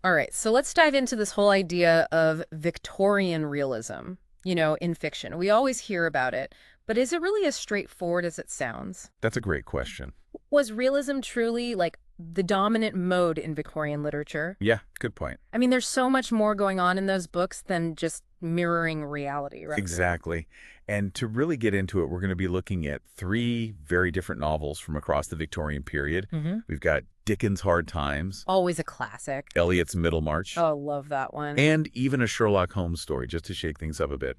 All right, so let's dive into this whole idea of Victorian realism, in fiction. We always hear about it, but is it really as straightforward as it sounds? That's a great question. Was realism truly like the dominant mode in Victorian literature? Yeah, good point. I mean, there's so much more going on in those books than just mirroring reality, right? Exactly. And to really get into it, we're going to be looking at three very different novels from across the Victorian period. Hmm. We've got Dickens' Hard Times, Always a classic. Eliot's Middlemarch, Oh, love that one. and even a Sherlock Holmes story, just to shake things up a bit.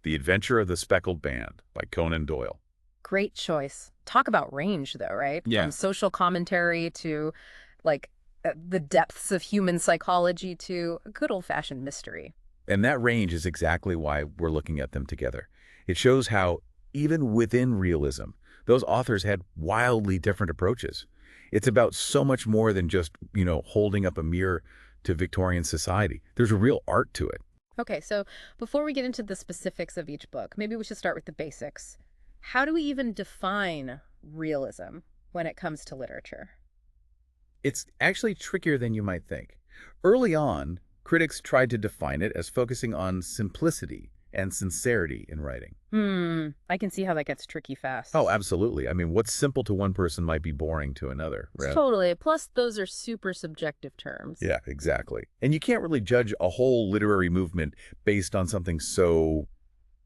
The Adventure of the Speckled Band by Conan Doyle. Great choice. Talk about range, though, right? Yeah. From social commentary to like the depths of human psychology to a good old-fashioned mystery. And that range is exactly why we're looking at them together. It shows how, even within realism, those authors had wildly different approaches. It's about so much more than just, holding up a mirror to Victorian society. There's a real art to it. Okay, so before we get into the specifics of each book, maybe we should start with the basics. How do we even define realism when it comes to literature? It's actually trickier than you might think. Early on, critics tried to define it as focusing on simplicity and sincerity in writing. I can see how that gets tricky fast. Oh, absolutely. I mean, what's simple to one person might be boring to another, right? Totally. Plus, those are super subjective terms. Yeah, exactly. And you can't really judge a whole literary movement based on something so,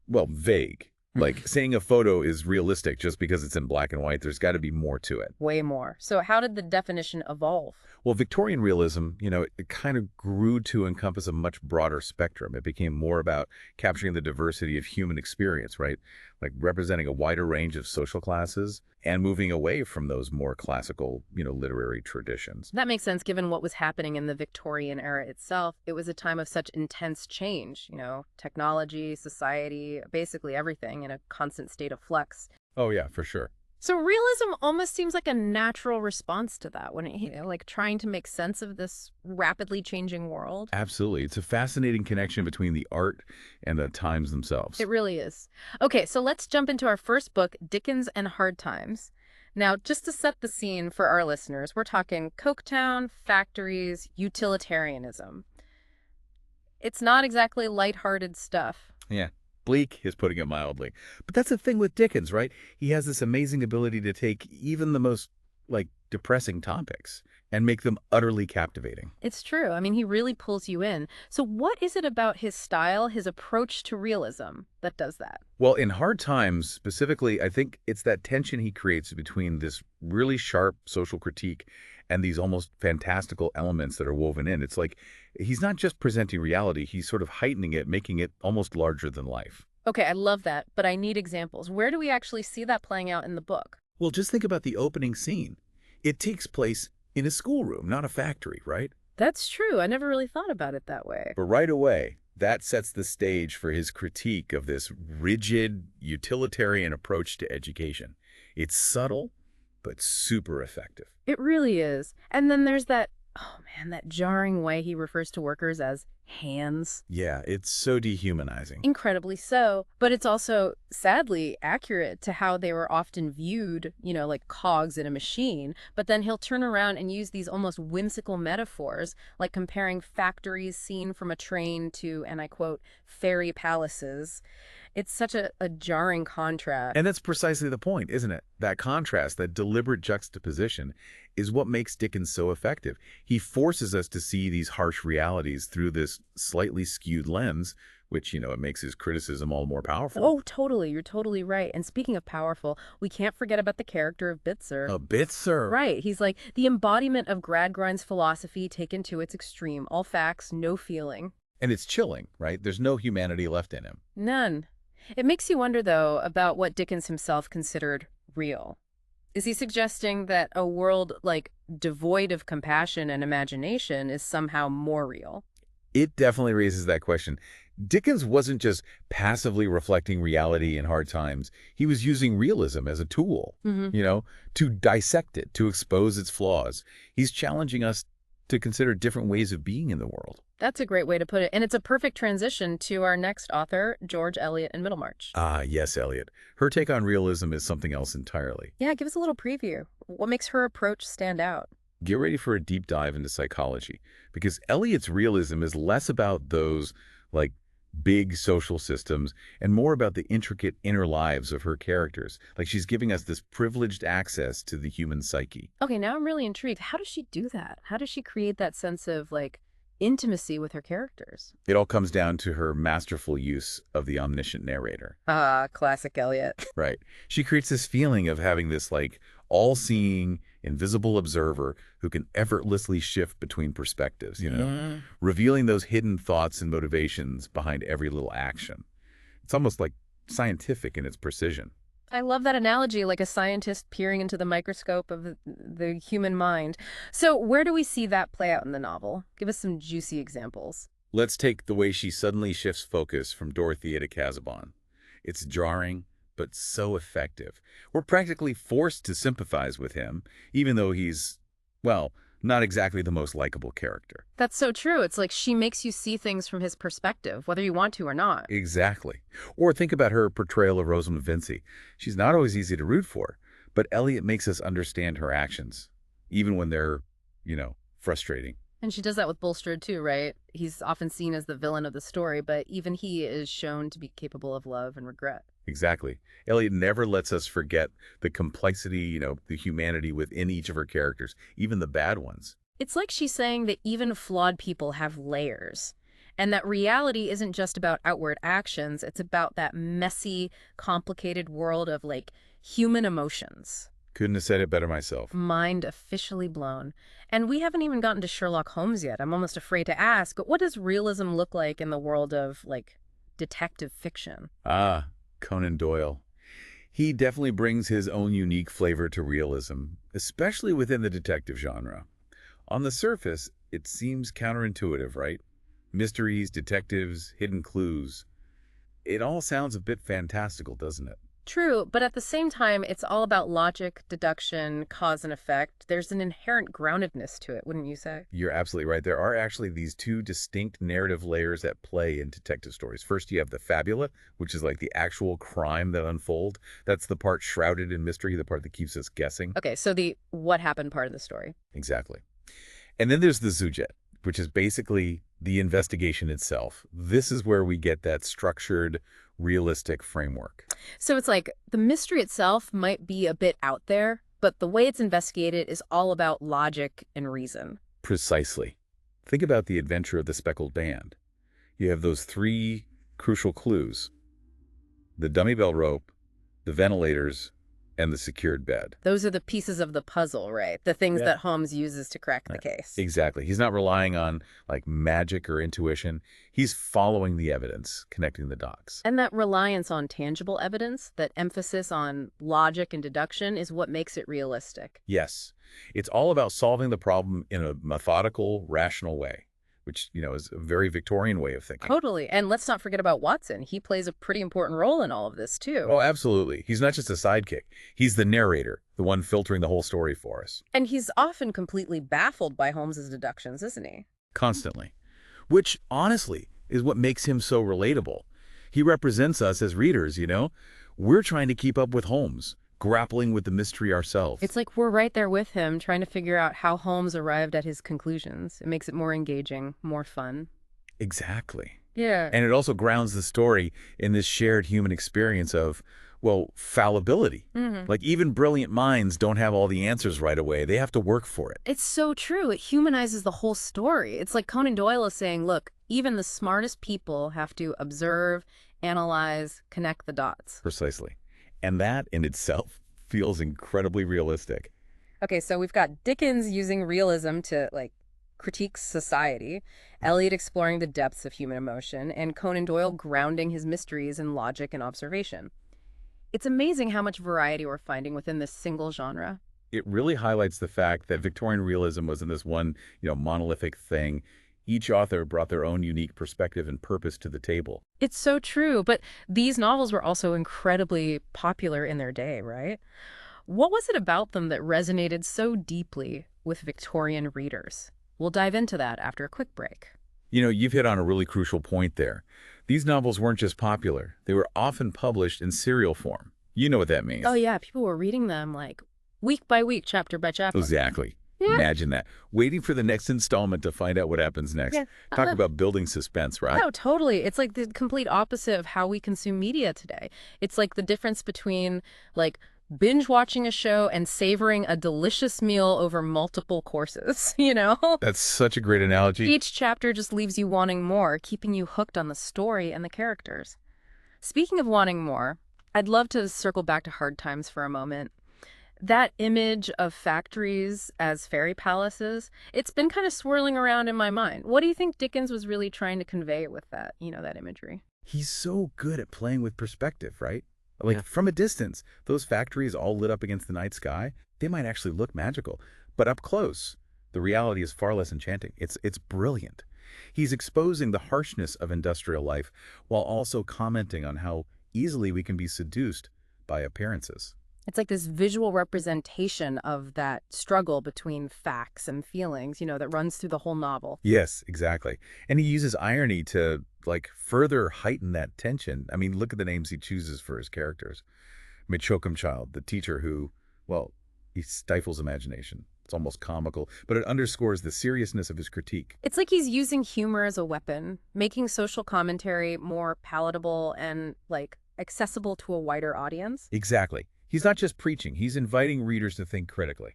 well, vague. Like saying a photo is realistic just because it's in black and white. There's got to be more to it. Way more. So how did the definition evolve? Well, Victorian realism, it kind of grew to encompass a much broader spectrum. It became more about capturing the diversity of human experience, right? Like representing a wider range of social classes and moving away from those more classical, literary traditions. That makes sense given what was happening in the Victorian era itself. It was a time of such intense change, technology, society, basically everything in a constant state of flux. Oh, yeah, for sure. So realism almost seems like a natural response to that when like trying to make sense of this rapidly changing world. Absolutely. It's a fascinating connection between the art and the times themselves. It really is. Okay, so let's jump into our first book, Dickens and Hard Times. Now, just to set the scene for our listeners, we're talking Coketown, factories, utilitarianism. It's not exactly lighthearted stuff. Yeah. Bleak is putting it mildly. But that's the thing with Dickens, right? He has this amazing ability to take even the most, depressing topics and make them utterly captivating. It's true. I mean, he really pulls you in. So what is it about his style, his approach to realism that does that? Well, in Hard Times, specifically, I think it's that tension he creates between this really sharp social critique and these almost fantastical elements that are woven in. It's like he's not just presenting reality, he's sort of heightening it, making it almost larger than life. Okay, I love that, but I need examples. Where do we actually see that playing out in the book? Well, just think about the opening scene. It takes place in a schoolroom, not a factory, right? That's true. I never really thought about it that way. But right away, that sets the stage for his critique of this rigid, utilitarian approach to education. It's subtle, but super effective. It really is. And then there's that, oh man, that jarring way he refers to workers as hands. Yeah, it's so dehumanizing. Incredibly so. But it's also sadly accurate to how they were often viewed, like cogs in a machine. But then he'll turn around and use these almost whimsical metaphors, like comparing factories seen from a train to, and I quote, fairy palaces. It's such a jarring contrast. And that's precisely the point, isn't it? That contrast, that deliberate juxtaposition, is what makes Dickens so effective. He forces us to see these harsh realities through this slightly skewed lens, which, it makes his criticism all the more powerful. Oh, totally. You're totally right. And speaking of powerful, we can't forget about the character of Bitzer. A Bitzer. Right. He's like the embodiment of Gradgrind's philosophy taken to its extreme. All facts, no feeling. And it's chilling, right? There's no humanity left in him. None. It makes you wonder, though, about what Dickens himself considered real. Is he suggesting that a world, devoid of compassion and imagination is somehow more real? It definitely raises that question. Dickens wasn't just passively reflecting reality in Hard Times. He was using realism as a tool, to dissect it, to expose its flaws. He's challenging us to consider different ways of being in the world. That's a great way to put it. And it's a perfect transition to our next author, George Eliot in Middlemarch. Ah, yes, Eliot. Her take on realism is something else entirely. Yeah, give us a little preview. What makes her approach stand out? Get ready for a deep dive into psychology, because Eliot's realism is less about those, like, big social systems and more about the intricate inner lives of her characters. Like, she's giving us this privileged access to the human psyche. Okay, now I'm really intrigued. How does she do that? How does she create that sense of, like, intimacy with her characters? It all comes down to her masterful use of the omniscient narrator. Ah, classic Eliot. Right. She creates this feeling of having this, like, all-seeing, invisible observer who can effortlessly shift between perspectives, revealing those hidden thoughts and motivations behind every little action. It's almost like scientific in its precision. I love that analogy, like a scientist peering into the microscope of the human mind. So where do we see that play out in the novel? Give us some juicy examples. Let's take the way she suddenly shifts focus from Dorothea to Casaubon. It's jarring, but so effective. We're practically forced to sympathize with him, even though he's, well, not exactly the most likable character. That's so true. It's like she makes you see things from his perspective, whether you want to or not. Exactly. Or think about her portrayal of Rosamund Vincy. She's not always easy to root for, but Eliot makes us understand her actions, even when they're, frustrating. And she does that with Bulstrode too, right? He's often seen as the villain of the story, but even he is shown to be capable of love and regret. Exactly. Eliot never lets us forget the complexity, the humanity within each of her characters, even the bad ones. It's like she's saying that even flawed people have layers, and that reality isn't just about outward actions, it's about that messy, complicated world of, like, human emotions. Couldn't have said it better myself. Mind officially blown. And we haven't even gotten to Sherlock Holmes yet. I'm almost afraid to ask, but what does realism look like in the world of, like, detective fiction? Ah, Conan Doyle. He definitely brings his own unique flavor to realism, especially within the detective genre. On the surface, it seems counterintuitive, right? Mysteries, detectives, hidden clues. It all sounds a bit fantastical, doesn't it? True, but at the same time, it's all about logic, deduction, cause and effect. There's an inherent groundedness to it, wouldn't you say? You're absolutely right. There are actually these two distinct narrative layers at play in detective stories. First, you have the fabula, which is like the actual crime that unfolds. That's the part shrouded in mystery, the part that keeps us guessing. Okay, so the what happened part of the story. Exactly. And then there's the sujet, which is basically the investigation itself. This is where we get that structured, realistic framework. So it's like the mystery itself might be a bit out there, but the way it's investigated is all about logic and reason. Precisely. Think about the adventure of the Speckled Band. You have those three crucial clues: the dummy bell rope, the ventilators, and the secured bed. Those are the pieces of the puzzle, right? The things Yeah. that Holmes uses to crack the case. Exactly. He's not relying on, like, magic or intuition. He's following the evidence, connecting the dots. And that reliance on tangible evidence, that emphasis on logic and deduction is what makes it realistic. Yes. It's all about solving the problem in a methodical, rational way, which, is a very Victorian way of thinking. Totally. And let's not forget about Watson. He plays a pretty important role in all of this, too. Oh, absolutely. He's not just a sidekick. He's the narrator, the one filtering the whole story for us. And he's often completely baffled by Holmes's deductions, isn't he? Constantly. Which, honestly, is what makes him so relatable. He represents us as readers, We're trying to keep up with Holmes, grappling with the mystery ourselves. It's like we're right there with him, trying to figure out how Holmes arrived at his conclusions. It makes it more engaging, more fun. Exactly. Yeah. And it also grounds the story in this shared human experience of, well, fallibility. Like, even brilliant minds don't have all the answers right away. They have to work for it. It's so true. It humanizes the whole story. It's like Conan Doyle is saying, look, even the smartest people have to observe, analyze, connect the dots. Precisely. And that in itself feels incredibly realistic. Okay, so we've got Dickens using realism to, like, critique society, Eliot exploring the depths of human emotion, and Conan Doyle grounding his mysteries in logic and observation. It's amazing how much variety we're finding within this single genre. It really highlights the fact that Victorian realism wasn't this one, monolithic thing. Each author brought their own unique perspective and purpose to the table. It's so true, but these novels were also incredibly popular in their day, right? What was it about them that resonated so deeply with Victorian readers? We'll dive into that after a quick break. You've hit on a really crucial point there. These novels weren't just popular. They were often published in serial form. You know what that means. Oh yeah, people were reading them like week by week, chapter by chapter. Exactly. Yeah. Imagine that. Waiting for the next installment to find out what happens next. Yeah. Talk about building suspense, right? No, totally. It's like the complete opposite of how we consume media today. It's like the difference between like binge watching a show and savoring a delicious meal over multiple courses, you know? That's such a great analogy. Each chapter just leaves you wanting more, keeping you hooked on the story and the characters. Speaking of wanting more, I'd love to circle back to Hard Times for a moment. That image of factories as fairy palaces, it's been kind of swirling around in my mind. What do you think Dickens was really trying to convey with that, that imagery? He's so good at playing with perspective, right? Like from a distance, those factories all lit up against the night sky, they might actually look magical. But up close, the reality is far less enchanting. It's brilliant. He's exposing the harshness of industrial life while also commenting on how easily we can be seduced by appearances. It's like this visual representation of that struggle between facts and feelings, that runs through the whole novel. Yes, exactly. And he uses irony to further heighten that tension. I mean, look at the names he chooses for his characters. Child, the teacher who, well, he stifles imagination. It's almost comical, but it underscores the seriousness of his critique. It's like he's using humor as a weapon, making social commentary more palatable and accessible to a wider audience. Exactly. He's not just preaching, he's inviting readers to think critically.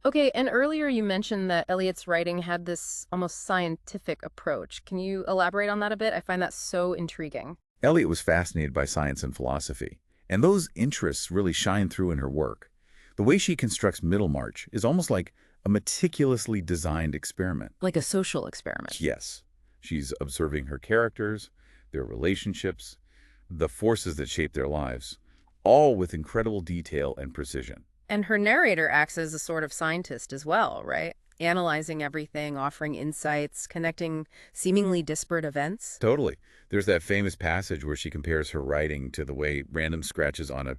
Okay, and earlier you mentioned that Eliot's writing had this almost scientific approach. Can you elaborate on that a bit? I find that so intriguing. Eliot was fascinated by science and philosophy, and those interests really shine through in her work. The way she constructs Middlemarch is almost like a meticulously designed experiment. Like a social experiment. Yes. She's observing her characters, their relationships, the forces that shape their lives, all with incredible detail and precision. And her narrator acts as a sort of scientist as well, right? Analyzing everything, offering insights, connecting seemingly disparate events. Totally. There's that famous passage where she compares her writing to the way random scratches on a,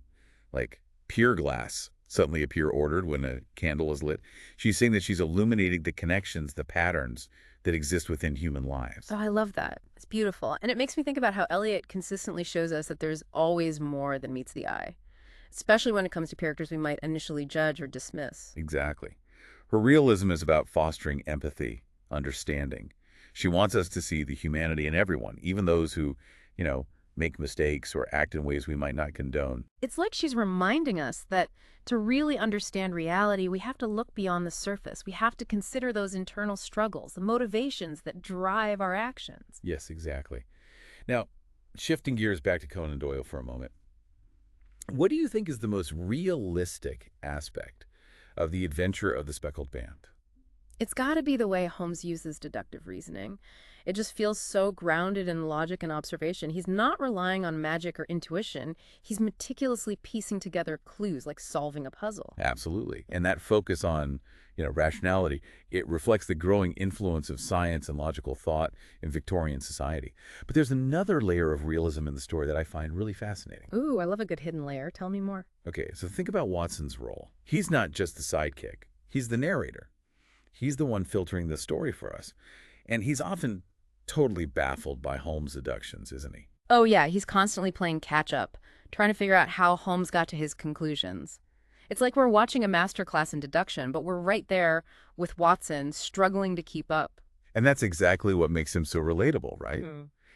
pier glass suddenly appear ordered when a candle is lit. She's saying that she's illuminating the connections, the patterns that exist within human lives. Oh, I love that. It's beautiful. And it makes me think about how Eliot consistently shows us that there's always more than meets the eye, especially when it comes to characters we might initially judge or dismiss. Exactly. Her realism is about fostering empathy, understanding. She wants us to see the humanity in everyone, even those who, make mistakes or act in ways we might not condone. It's like she's reminding us that to really understand reality, we have to look beyond the surface. We have to consider those internal struggles, the motivations that drive our actions. Yes, exactly. Now, shifting gears back to Conan Doyle for a moment. What do you think is the most realistic aspect of the adventure of the Speckled Band? It's got to be the way Holmes uses deductive reasoning. It just feels so grounded in logic and observation. He's not relying on magic or intuition. He's meticulously piecing together clues, like solving a puzzle. Absolutely. And that focus on, rationality, it reflects the growing influence of science and logical thought in Victorian society. But there's another layer of realism in the story that I find really fascinating. Ooh, I love a good hidden layer. Tell me more. Okay, so think about Watson's role. He's not just the sidekick. He's the narrator. He's the one filtering the story for us. And he's often totally baffled by Holmes' deductions, isn't he? Oh, yeah, he's constantly playing catch-up, trying to figure out how Holmes got to his conclusions. It's like we're watching a masterclass in deduction, but we're right there with Watson struggling to keep up. And that's exactly what makes him so relatable, right?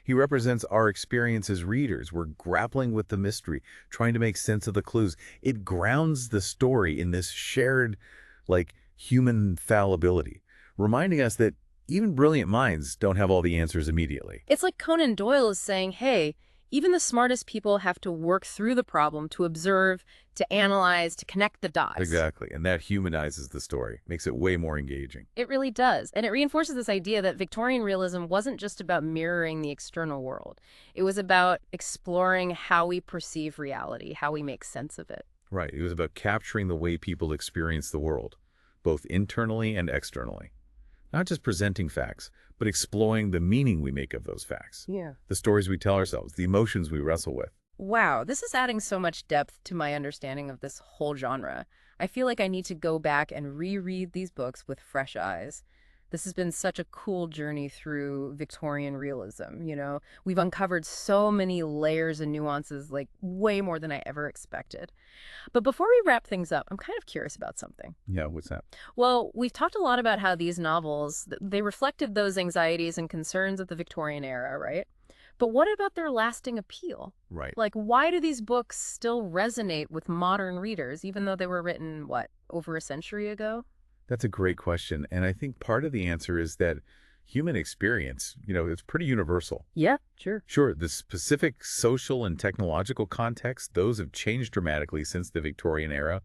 He represents our experience as readers. We're grappling with the mystery, trying to make sense of the clues. It grounds the story in this shared, human fallibility, reminding us that even brilliant minds don't have all the answers immediately. It's like Conan Doyle is saying, hey, even the smartest people have to work through the problem to observe, to analyze, to connect the dots. Exactly. And that humanizes the story, makes it way more engaging. It really does. And it reinforces this idea that Victorian realism wasn't just about mirroring the external world. It was about exploring how we perceive reality, how we make sense of it. Right. It was about capturing the way people experience the world, both internally and externally. Not just presenting facts, but exploring the meaning we make of those facts. Yeah. The stories we tell ourselves, the emotions we wrestle with. Wow, this is adding so much depth to my understanding of this whole genre. I feel like I need to go back and reread these books with fresh eyes. This has been such a cool journey through Victorian realism, you know? We've uncovered so many layers and nuances, like way more than I ever expected. But before we wrap things up, I'm kind of curious about something. Yeah, what's that? Well, we've talked a lot about how these novels, they reflected those anxieties and concerns of the Victorian era, right? But what about their lasting appeal? Right. Like, why do these books still resonate with modern readers, even though they were written, what, over a century ago? That's a great question. And I think part of the answer is that human experience, it's pretty universal. Yeah, sure. Sure, the specific social and technological context, those have changed dramatically since the Victorian era.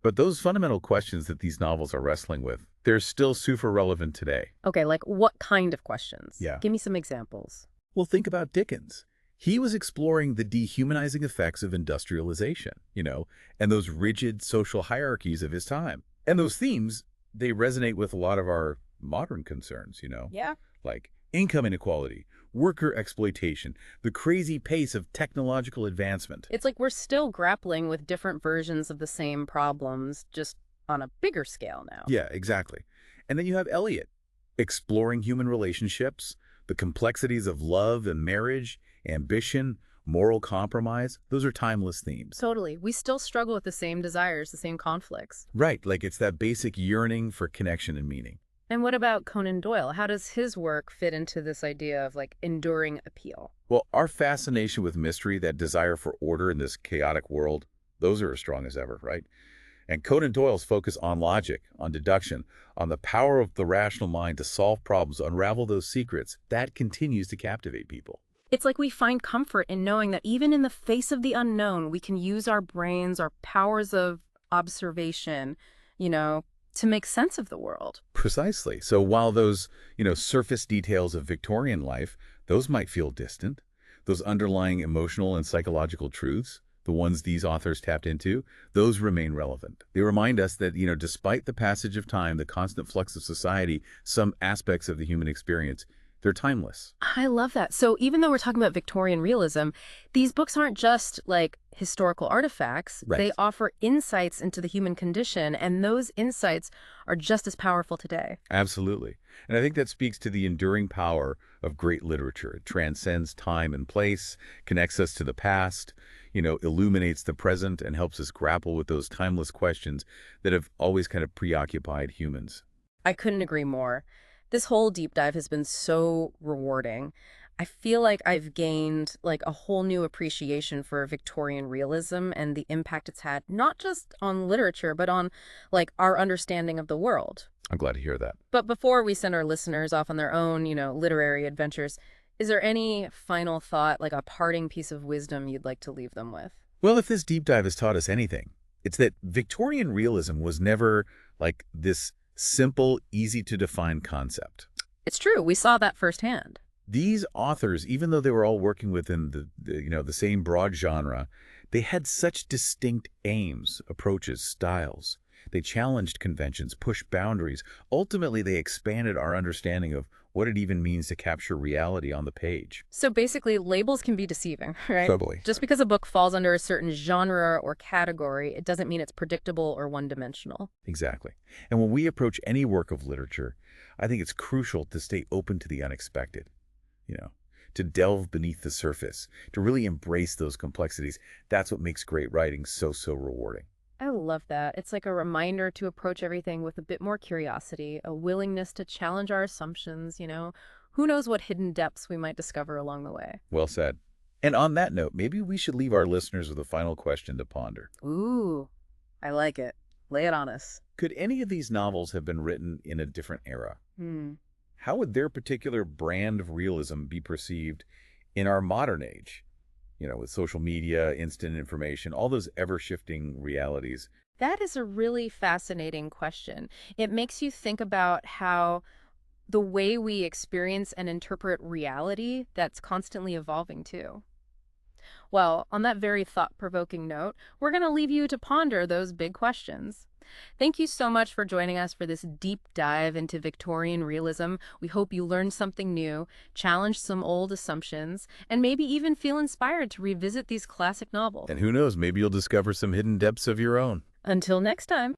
But those fundamental questions that these novels are wrestling with, they're still super relevant today. Okay, like what kind of questions? Yeah. Give me some examples. Well, think about Dickens. He was exploring the dehumanizing effects of industrialization, and those rigid social hierarchies of his time. And those themes, they resonate with a lot of our modern concerns, Yeah. like income inequality, worker exploitation, the crazy pace of technological advancement. It's like we're still grappling with different versions of the same problems, just on a bigger scale now. Yeah, exactly. And then you have Eliot, exploring human relationships, the complexities of love and marriage, ambition, moral compromise. Those are timeless themes. Totally. We still struggle with the same desires, the same conflicts. Right, like it's that basic yearning for connection and meaning. And what about Conan Doyle? How does his work fit into this idea of like enduring appeal? Well, our fascination with mystery, that desire for order in this chaotic world, those are as strong as ever, right? And Conan Doyle's focus on logic, on deduction, on the power of the rational mind to solve problems, unravel those secrets, that continues to captivate people. It's like we find comfort in knowing that even in the face of the unknown, we can use our brains, our powers of observation, to make sense of the world. Precisely. So while those, surface details of Victorian life, those might feel distant, those underlying emotional and psychological truths, the ones these authors tapped into, those remain relevant. They remind us that, despite the passage of time, the constant flux of society, some aspects of the human experience, they're timeless. I love that. So even though we're talking about Victorian realism, these books aren't just like historical artifacts. Right. They offer insights into the human condition, and those insights are just as powerful today. Absolutely. And I think that speaks to the enduring power of great literature. It transcends time and place, connects us to the past, illuminates the present, and helps us grapple with those timeless questions that have always kind of preoccupied humans. I couldn't agree more. This whole deep dive has been so rewarding. I feel like I've gained like a whole new appreciation for Victorian realism and the impact it's had, not just on literature, but on like our understanding of the world. I'm glad to hear that. But before we send our listeners off on their own, literary adventures, is there any final thought, like a parting piece of wisdom you'd like to leave them with? Well, if this deep dive has taught us anything, it's that Victorian realism was never like this simple, easy-to-define concept. It's true. We saw that firsthand. These authors, even though they were all working within the same broad genre, they had such distinct aims, approaches, styles. They challenged conventions, pushed boundaries. Ultimately, they expanded our understanding of what it even means to capture reality on the page. So basically, labels can be deceiving, right? Totally. Just because a book falls under a certain genre or category, it doesn't mean it's predictable or one-dimensional. Exactly. And when we approach any work of literature, I think it's crucial to stay open to the unexpected, to delve beneath the surface, to really embrace those complexities. That's what makes great writing so, so rewarding. I love that. It's like a reminder to approach everything with a bit more curiosity, a willingness to challenge our assumptions, Who knows what hidden depths we might discover along the way. Well said. And on that note, maybe we should leave our listeners with a final question to ponder. Ooh, I like it. Lay it on us. Could any of these novels have been written in a different era? How would their particular brand of realism be perceived in our modern age? With social media, instant information, all those ever-shifting realities. That is a really fascinating question. It makes you think about how the way we experience and interpret reality, that's constantly evolving too. Well, on that very thought-provoking note, we're going to leave you to ponder those big questions. Thank you so much for joining us for this deep dive into Victorian realism. We hope you learned something new, challenged some old assumptions, and maybe even feel inspired to revisit these classic novels. And who knows, maybe you'll discover some hidden depths of your own. Until next time.